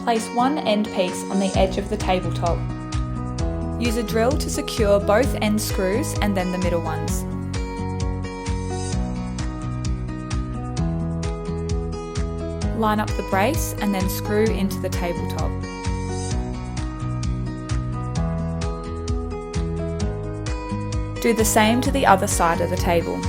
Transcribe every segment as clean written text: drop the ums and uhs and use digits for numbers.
Place one end piece on the edge of the tabletop. Use a drill to secure both end screws and then the middle ones. Line up the brace and then screw into the tabletop. Do the same to the other side of the table.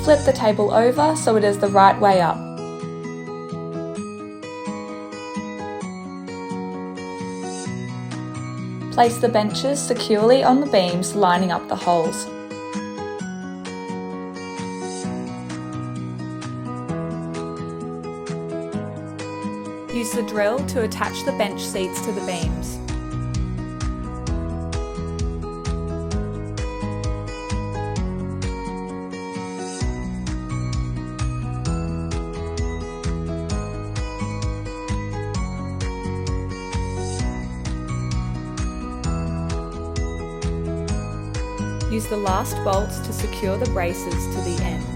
Flip the table over so it is the right way up. Place the benches securely on the beams, lining up the holes. Use the drill to attach the bench seats to the beams. Use the last bolts to secure the braces to the ends.